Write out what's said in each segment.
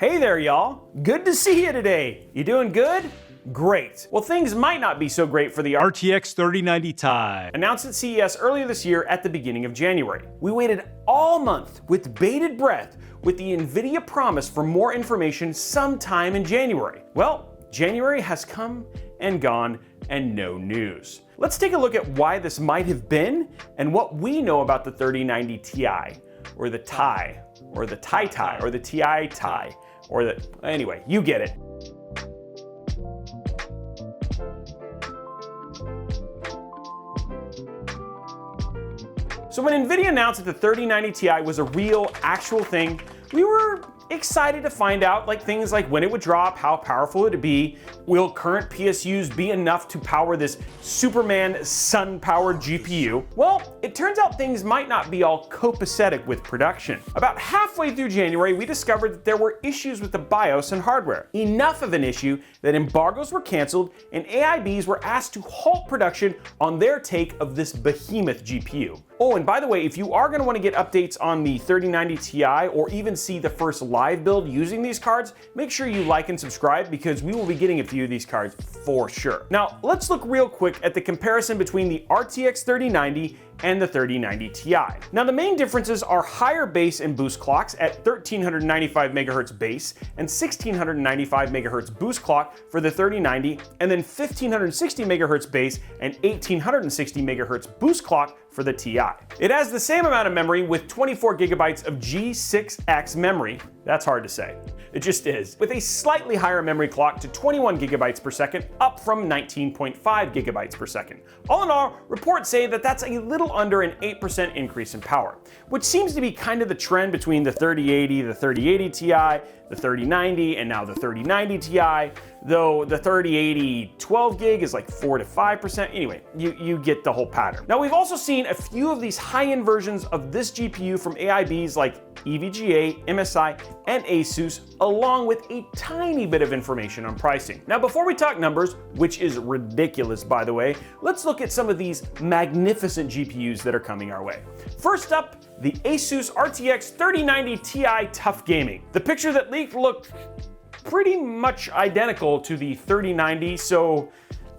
Hey there, y'all. Good to see you today. You doing good? Great. Well, things might not be so great for the RTX 3090 Ti. Announced at CES earlier this year at the beginning of January. We waited all month with bated breath with the NVIDIA promise for more information sometime in January. Well, January has come and gone and no news. Let's take a look at why this might have been and what we know about the 3090 Ti, or the Ti, or the Ti, or the Ti, or the, anyway, you get it. So when NVIDIA announced that the 3090 Ti was a real, actual thing, we were excited to find out things like when it would drop, how powerful it'd be, will current PSUs be enough to power this Superman sun-powered GPU? Well, it turns out things might not be all copacetic with production. About halfway through January, we discovered that there were issues with the BIOS and hardware. Enough of an issue that embargoes were canceled and AIBs were asked to halt production on their take of this behemoth GPU. Oh, and by the way, if you are going to want to get updates on the 3090 Ti or even see the first live build using these cards, make sure you like and subscribe because we will be getting a few of these cards for sure. Now, let's look real quick at the comparison between the RTX 3090 and the 3090 Ti. Now, the main differences are higher base and boost clocks at 1395 MHz base and 1695 MHz boost clock for the 3090, and then 1560 MHz base and 1860 MHz boost clock for the Ti. It has the same amount of memory with 24 GB of G6X memory. That's hard to say. It just is. With a slightly higher memory clock to 21 GB per second, up from 19.5 GB per second. All in all, reports say that that's a little under an 8% increase in power, which seems to be kind of the trend between the 3080, the 3080 Ti, the 3090, and now the 3090 Ti, though the 3080 12 gig is like 4 to 5%. Anyway, you get the whole pattern. Now, we've also seen a few of these high-end versions of this GPU from AIBs like EVGA, MSI, and ASUS, along with a tiny bit of information on pricing. Now, before we talk numbers, which is ridiculous by the way, let's look at some of these magnificent GPUs that are coming our way. First up, the ASUS RTX 3090 Ti Tough Gaming. The picture that leaked looked pretty much identical to the 3090, so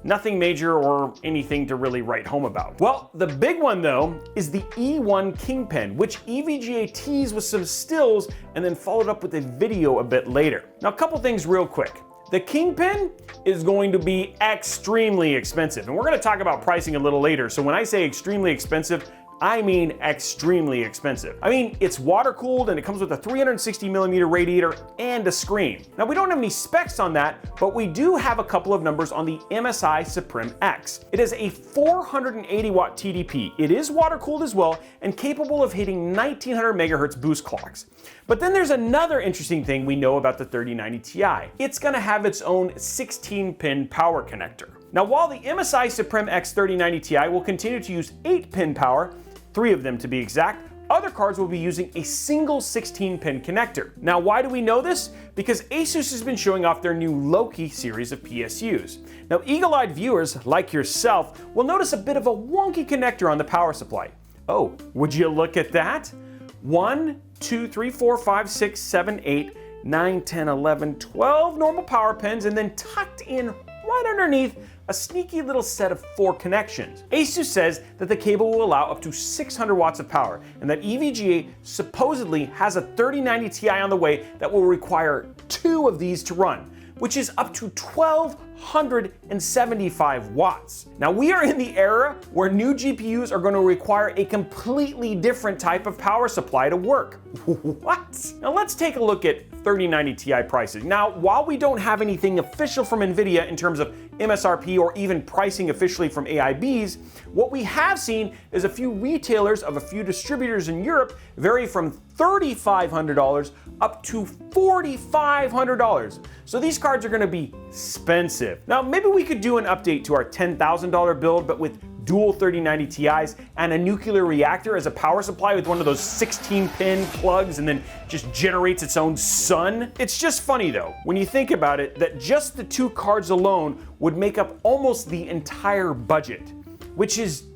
nothing major or anything to really write home about. Well, the big one though is the E1 Kingpin, which EVGA teased with some stills and then followed up with a video a bit later. Now, a couple things real quick. The Kingpin is going to be extremely expensive, and we're going to talk about pricing a little later. So when I say extremely expensive, I mean extremely expensive. I mean, it's water cooled and it comes with a 360mm radiator and a screen. Now, we don't have any specs on that, but we do have a couple of numbers on the MSI Supreme X. It is a 480 watt TDP. It is water cooled as well and capable of hitting 1900 MHz boost clocks. But then there's another interesting thing we know about the 3090 Ti. It's gonna have its own 16-pin power connector. Now, while the MSI Supreme X 3090 Ti will continue to use 8-pin power, 3 of them to be exact, other cards will be using a single 16-pin connector. Now, why do we know this? Because ASUS has been showing off their new Loki series of PSUs. Now, eagle-eyed viewers like yourself will notice a bit of a wonky connector on the power supply. Oh, would you look at that? 1, 2, 3, 4, 5, 6, 7, 8, 9, 10, 11, 12 normal power pins, and then tucked in right underneath a sneaky little set of 4 connections. ASUS says that the cable will allow up to 600 watts of power, and that EVGA supposedly has a 3090 Ti on the way that will require 2 of these to run, which is up to 1275 watts. Now, we are in the era where new GPUs are going to require a completely different type of power supply to work. What? Now, let's take a look at 3090 Ti prices. Now, while we don't have anything official from NVIDIA in terms of MSRP or even pricing officially from AIBs, what we have seen is a few retailers of a few distributors in Europe vary from $3,500 up to $4,500. So these cards are going to be expensive. Now, maybe we could do an update to our $10,000 build, but with dual 3090 Ti's and a nuclear reactor as a power supply with one of those 16-pin plugs and then just generates its own sun. It's just funny though, when you think about it, that just the 2 cards alone would make up almost the entire budget, which is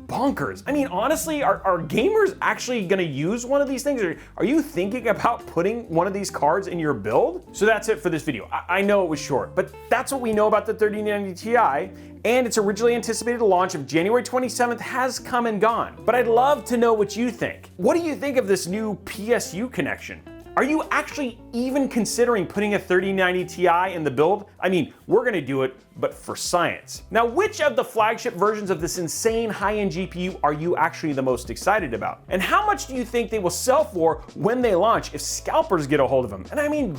bonkers. I mean, honestly, are gamers actually gonna use one of these things? Or are you thinking about putting one of these cards in your build? So that's it for this video. I know it was short, but that's what we know about the 3090 Ti, and its originally anticipated launch of January 27th has come and gone. But I'd love to know what you think. What do you think of this new PSU connection? Are you actually even considering putting a 3090 Ti in the build? I mean, we're gonna do it, but for science. Now, which of the flagship versions of this insane high-end GPU are you actually the most excited about? And how much do you think they will sell for when they launch if scalpers get a hold of them? And I mean,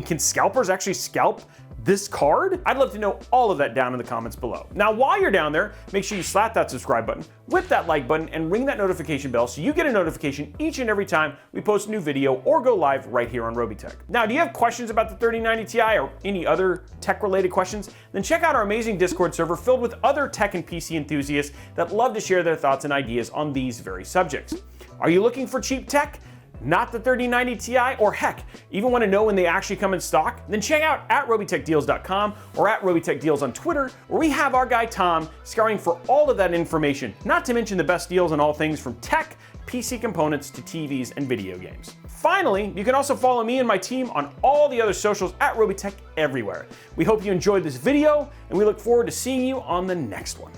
can scalpers actually scalp this card? I'd love to know all of that down in the comments below. Now, while you're down there, make sure you slap that subscribe button, whip that like button, and ring that notification bell so you get a notification each and every time we post a new video or go live right here on Robeytech. Now, do you have questions about the 3090 Ti or any other tech-related questions? Then check out our amazing Discord server filled with other tech and PC enthusiasts that love to share their thoughts and ideas on these very subjects. Are you looking for cheap tech? Not the 3090 Ti, or heck, even want to know when they actually come in stock? Then check out @robeytechdeals.com or @robeytechdeals on Twitter, where we have our guy Tom scouring for all of that information, not to mention the best deals on all things from tech, PC components to TVs and video games. Finally, you can also follow me and my team on all the other socials @Robeytech everywhere. We hope you enjoyed this video, and we look forward to seeing you on the next one.